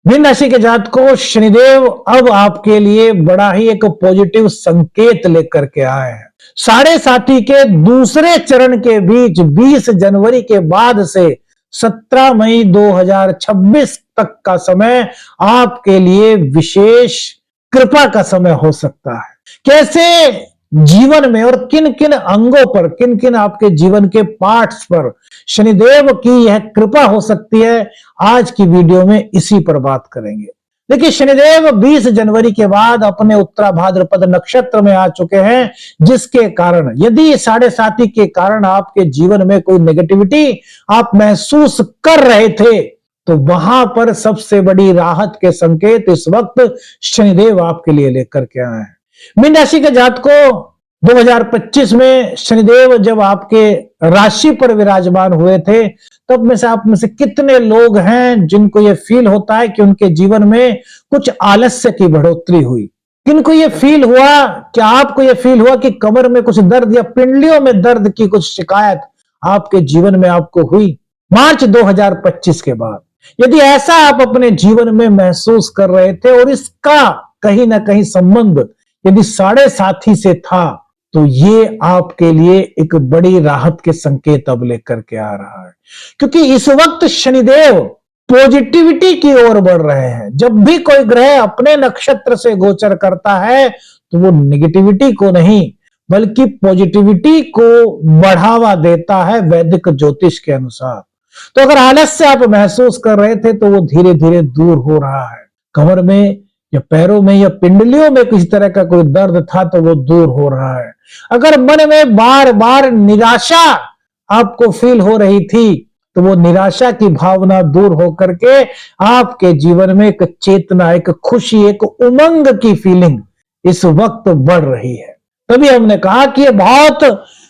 Mean राशि के जातकों, शनिदेव अब आपके लिए बड़ा ही एक पॉजिटिव संकेत लेकर के आए हैं। साढ़े साथी के दूसरे चरण के बीच 20 जनवरी के बाद से 17 मई 2026 तक का समय आपके लिए विशेष कृपा का समय हो सकता है। कैसे जीवन में और किन किन अंगों पर, किन किन आपके जीवन के पार्ट्स पर शनिदेव की यह कृपा हो सकती है, आज की वीडियो में इसी पर बात करेंगे। देखिए, शनिदेव 20 जनवरी के बाद अपने उत्तरा भाद्रपद नक्षत्र में आ चुके हैं, जिसके कारण यदि साढ़े साथी के कारण आपके जीवन में कोई नेगेटिविटी आप महसूस कर रहे थे, तो वहां पर सबसे बड़ी राहत के संकेत इस वक्त शनिदेव आपके लिए लेकर के आए हैं। मीन राशि के जातकों, 2025 में शनिदेव जब आपके राशि पर विराजमान हुए थे, तब में से आप में से कितने लोग हैं जिनको यह फील होता है कि उनके जीवन में कुछ आलस्य की बढ़ोतरी हुई? किनको ये फील हुआ, क्या आपको यह फील हुआ कि कमर में कुछ दर्द या पिंडलियों में दर्द की कुछ शिकायत आपके जीवन में आपको हुई मार्च 2025 के बाद? यदि ऐसा आप अपने जीवन में महसूस कर रहे थे और इसका कहीं ना कहीं संबंध यदि साढ़े साथी से था, तो ये आपके लिए एक बड़ी राहत के संकेत अब लेकर के आ रहा है, क्योंकि इस वक्त शनिदेव पॉजिटिविटी की ओर बढ़ रहे हैं। जब भी कोई ग्रह अपने नक्षत्र से गोचर करता है, तो वो नेगेटिविटी को नहीं बल्कि पॉजिटिविटी को बढ़ावा देता है वैदिक ज्योतिष के अनुसार। तो अगर आलस्य आप महसूस कर रहे थे, तो वो धीरे धीरे दूर हो रहा है। कमर में या पैरों में या पिंडलियों में किसी तरह का कोई दर्द था, तो वो दूर हो रहा है। अगर मन में बार बार निराशा आपको फील हो रही थी, तो वो निराशा की भावना दूर होकर के आपके जीवन में एक चेतना, एक खुशी, एक उमंग की फीलिंग इस वक्त बढ़ रही है। तभी हमने कहा कि ये बहुत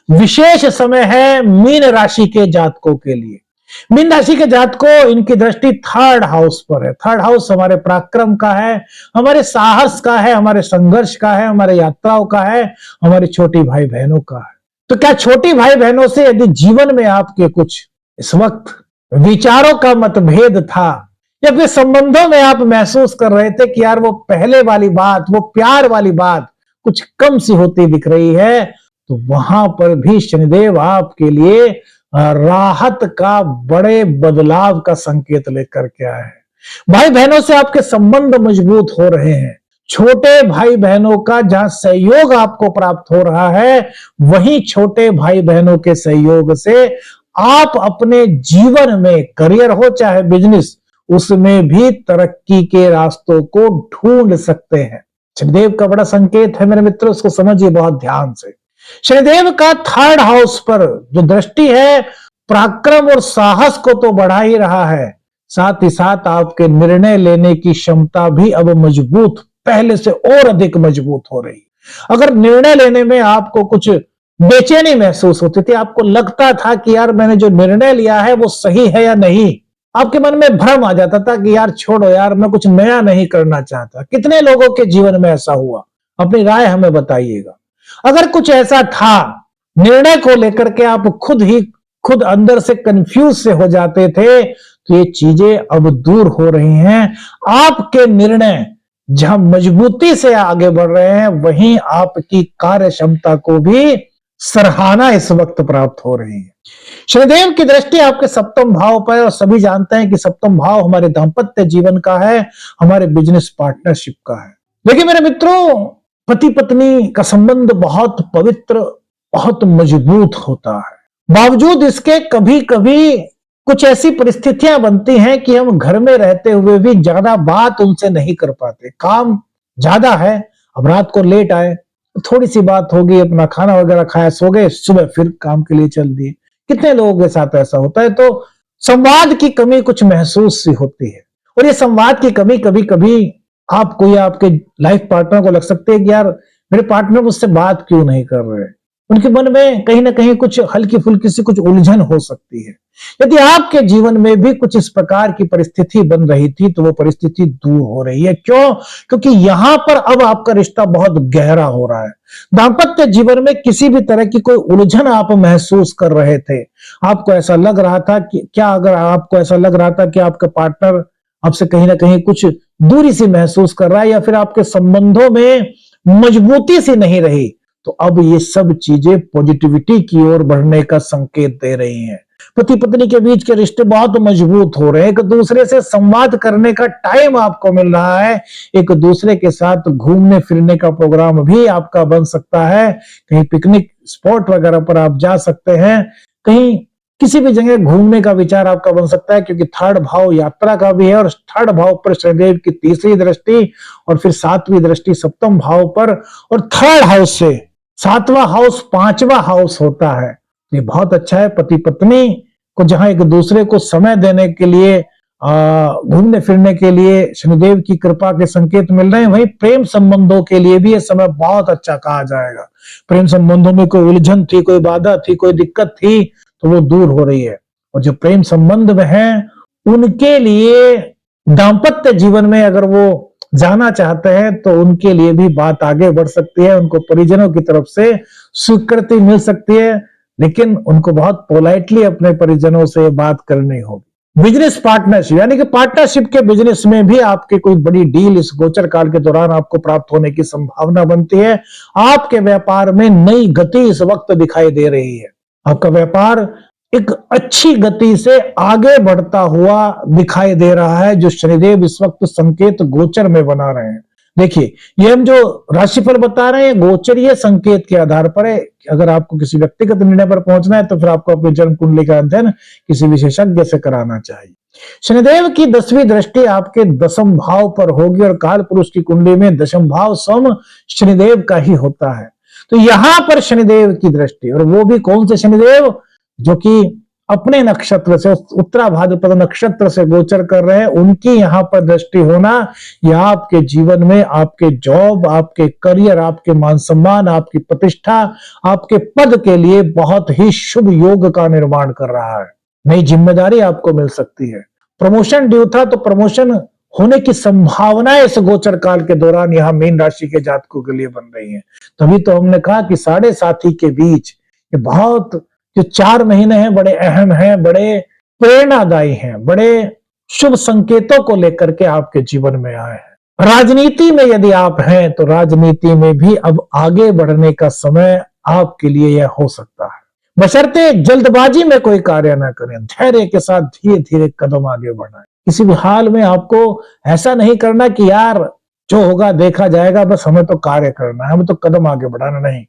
विशेष समय है मीन राशि के जातकों के लिए। मीन राशि के जातकों, इनकी दृष्टि थर्ड हाउस पर है। थर्ड हाउस हमारे पराक्रम का है, हमारे साहस का है, हमारे संघर्ष का है, हमारे यात्राओं का है, हमारी छोटी भाई बहनों का है। तो क्या छोटी भाई बहनों से यदि जीवन में आपके कुछ इस वक्त विचारों का मतभेद था, या फिर संबंधों में आप महसूस कर रहे थे कि यार वो पहले वाली बात, वो प्यार वाली बात कुछ कम सी होती दिख रही है, तो वहां पर भी शनिदेव आपके लिए राहत का, बड़े बदलाव का संकेत लेकर के आए हैं। भाई बहनों से आपके संबंध मजबूत हो रहे हैं। छोटे भाई बहनों का जहां सहयोग आपको प्राप्त हो रहा है, वहीं छोटे भाई बहनों के सहयोग से आप अपने जीवन में, करियर हो चाहे बिजनेस, उसमें भी तरक्की के रास्तों को ढूंढ सकते हैं। शनिदेव का बड़ा संकेत है मेरे मित्रों, उसको समझिए बहुत ध्यान से। शनिदेव का थर्ड हाउस पर जो दृष्टि है, पराक्रम और साहस को तो बढ़ा ही रहा है, साथ ही साथ आपके निर्णय लेने की क्षमता भी अब मजबूत, पहले से और अधिक मजबूत हो रही। अगर निर्णय लेने में आपको कुछ बेचैनी महसूस होती थी, आपको लगता था कि यार मैंने जो निर्णय लिया है वो सही है या नहीं, आपके मन में भ्रम आ जाता था कि यार छोड़ो यार, मैं कुछ नया नहीं करना चाहता। कितने लोगों के जीवन में ऐसा हुआ? अपनी राय हमें बताइएगा। अगर कुछ ऐसा था, निर्णय को लेकर के आप खुद अंदर से कंफ्यूज से हो जाते थे, तो ये चीजें अब दूर हो रही हैं। आपके निर्णय जहां मजबूती से आगे बढ़ रहे हैं, वहीं आपकी कार्य क्षमता को भी सराहना इस वक्त प्राप्त हो रही है। शनिदेव की दृष्टि आपके सप्तम भाव पर, और सभी जानते हैं कि सप्तम भाव हमारे दाम्पत्य जीवन का है, हमारे बिजनेस पार्टनरशिप का है। देखिए मेरे मित्रों, पति पत्नी का संबंध बहुत पवित्र, बहुत मजबूत होता है। बावजूद इसके कभी कभी कुछ ऐसी परिस्थितियां बनती हैं कि हम घर में रहते हुए भी ज्यादा बात उनसे नहीं कर पाते। काम ज्यादा है, अब रात को लेट आए, थोड़ी सी बात होगी, अपना खाना वगैरह खाया, सो गए, सुबह फिर काम के लिए चल दिए। कितने लोगों के साथ ऐसा होता है? तो संवाद की कमी कुछ महसूस सी होती है, और ये संवाद की कमी कभी कभी आपको या आपके लाइफ पार्टनर को लग सकती है कि यार मेरे पार्टनर मुझसे बात क्यों नहीं कर रहे। उनके मन में कहीं ना कहीं कुछ हल्की फुल्की सी कुछ उलझन हो सकती है। यदि आपके जीवन में भी कुछ इस प्रकार की परिस्थिति बन रही थी, तो वो परिस्थिति दूर हो रही है। क्यों? क्योंकि यहां पर अब आपका रिश्ता बहुत गहरा हो रहा है। दाम्पत्य जीवन में किसी भी तरह की कोई उलझन आप महसूस कर रहे थे, आपको ऐसा लग रहा था कि क्या, अगर आपको ऐसा लग रहा था कि आपका पार्टनर आपसे कहीं ना कहीं कुछ दूरी सी महसूस कर रहा है, या फिर आपके संबंधों में मजबूती सी नहीं रही, तो अब ये सब चीजें पॉजिटिविटी की ओर बढ़ने का संकेत दे रही हैं। पति पत्नी के बीच के रिश्ते बहुत मजबूत हो रहे हैं, एक दूसरे से संवाद करने का टाइम आपको मिल रहा है, एक दूसरे के साथ घूमने फिरने का प्रोग्राम भी आपका बन सकता है, कहीं पिकनिक स्पॉट वगैरह पर आप जा सकते हैं, कहीं किसी भी जगह घूमने का विचार आपका बन सकता है, क्योंकि थर्ड भाव यात्रा का भी है, और थर्ड भाव पर शनिदेव की तीसरी दृष्टि, और फिर सातवीं दृष्टि सप्तम भाव पर, और थर्ड हाउस से सातवां हाउस पांचवा हाउस होता है। ये बहुत अच्छा है। पति पत्नी को जहां एक दूसरे को समय देने के लिए, घूमने फिरने के लिए शनिदेव की कृपा के संकेत मिल रहे हैं, वहीं प्रेम संबंधों के लिए भी यह समय बहुत अच्छा कहा जाएगा। प्रेम संबंधों में कोई उलझन थी, कोई बाधा थी, कोई दिक्कत थी, तो वो दूर हो रही है। और जो प्रेम संबंध में है उनके लिए दाम्पत्य जीवन में अगर वो जाना चाहते हैं तो उनके लिए भी बात आगे बढ़ सकती है, उनको परिजनों की तरफ से स्वीकृति मिल सकती है, लेकिन उनको बहुत पोलाइटली अपने परिजनों से बात करनी होगी। बिजनेस पार्टनरशिप, यानी कि पार्टनरशिप के बिजनेस में भी आपके कोई बड़ी डील इस गोचर काल के दौरान आपको प्राप्त होने की संभावना बनती है। आपके व्यापार में नई गति इस वक्त दिखाई दे रही है। आपका व्यापार एक अच्छी गति से आगे बढ़ता हुआ दिखाई दे रहा है, जो शनिदेव इस वक्त संकेत गोचर में बना रहे हैं। देखिए, ये हम जो राशिफल बता रहे हैं गोचरीय संकेत के आधार पर है। अगर आपको किसी व्यक्तिगत निर्णय पर पहुंचना है तो फिर आपको अपनी जन्म कुंडली का अध्ययन किसी विशेषज्ञ से कराना चाहिए। शनिदेव की 10वीं दृष्टि आपके दशम भाव पर होगी, और काल पुरुष की कुंडली में दशम भाव स्वयं शनिदेव का ही होता है। तो यहां पर शनिदेव की दृष्टि, और वो भी कौन से शनिदेव, जो कि अपने नक्षत्र से, उत्तरा भाद्रपद नक्षत्र से गोचर कर रहे हैं, उनकी यहां पर दृष्टि होना, यह आपके जीवन में आपके जॉब, आपके करियर, आपके मान सम्मान, आपकी प्रतिष्ठा, आपके पद के लिए बहुत ही शुभ योग का निर्माण कर रहा है। नई जिम्मेदारी आपको मिल सकती है। प्रमोशन ड्यू था तो प्रमोशन होने की संभावनाएं इस गोचर काल के दौरान यहां मीन राशि के जातकों के लिए बन रही हैं। तभी तो हमने कहा कि साढ़े साथी के बीच ये बहुत, जो 4 महीने हैं बड़े अहम हैं, बड़े प्रेरणादायी हैं, बड़े शुभ संकेतों को लेकर के आपके जीवन में आए हैं। राजनीति में यदि आप हैं तो राजनीति में भी अब आगे बढ़ने का समय आपके लिए यह हो सकता है, बशर्ते जल्दबाजी में कोई कार्य ना करें, धैर्य के साथ धीरे धीरे कदम आगे बढ़ाएं। किसी भी हाल में आपको ऐसा नहीं करना कि यार जो होगा देखा जाएगा, बस हमें तो कार्य करना है, हमें तो कदम आगे बढ़ाना नहीं।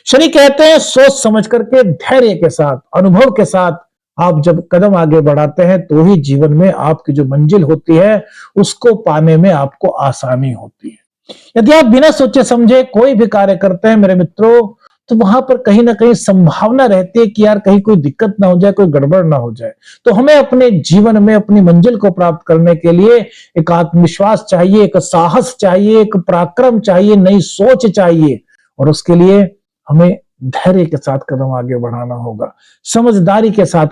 शनि कहते हैं सोच समझ करके, धैर्य के साथ, अनुभव के साथ आप जब कदम आगे बढ़ाते हैं तो ही जीवन में आपकी जो मंजिल होती है उसको पाने में आपको आसानी होती है। यदि आप बिना सोचे समझे कोई भी कार्य करते हैं मेरे मित्रों, तो वहां पर कहीं ना कहीं संभावना रहती है कि यार कहीं कोई दिक्कत ना हो जाए, कोई गड़बड़ ना हो जाए। तो हमें अपने जीवन में अपनी मंजिल को प्राप्त करने के लिए एक आत्मविश्वास चाहिए, एक साहस चाहिए, एक पराक्रम चाहिए, नई सोच चाहिए, और उसके लिए हमें धैर्य के साथ कदम आगे बढ़ाना होगा, समझदारी के साथ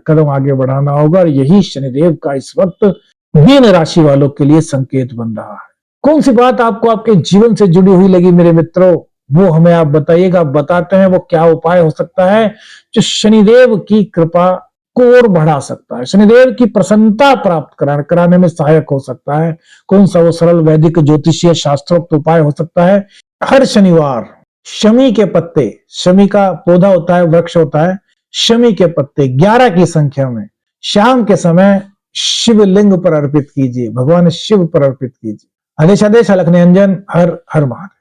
कदम आगे बढ़ाना होगा। और यही शनिदेव का इस वक्त मीन राशि वालों के लिए संकेत बन रहा है। कौन सी बात आपको आपके जीवन से जुड़ी हुई लगी मेरे मित्रों, वो हमें आप बताइएगा। बताते हैं वो क्या उपाय हो सकता है जो शनिदेव की कृपा को और बढ़ा सकता है, शनिदेव की प्रसन्नता प्राप्त कराने में सहायक हो सकता है। कौन सा वो सरल वैदिक ज्योतिषीय शास्त्रोक्त उपाय हो सकता है। हर शनिवार शमी के पत्ते, शमी का पौधा होता है, वृक्ष होता है, शमी के पत्ते 11 की संख्या में शाम के समय शिवलिंग पर अर्पित कीजिए, भगवान शिव पर अर्पित कीजिए। आदेश आदेश अलख निरंजन। हर हर महादेव।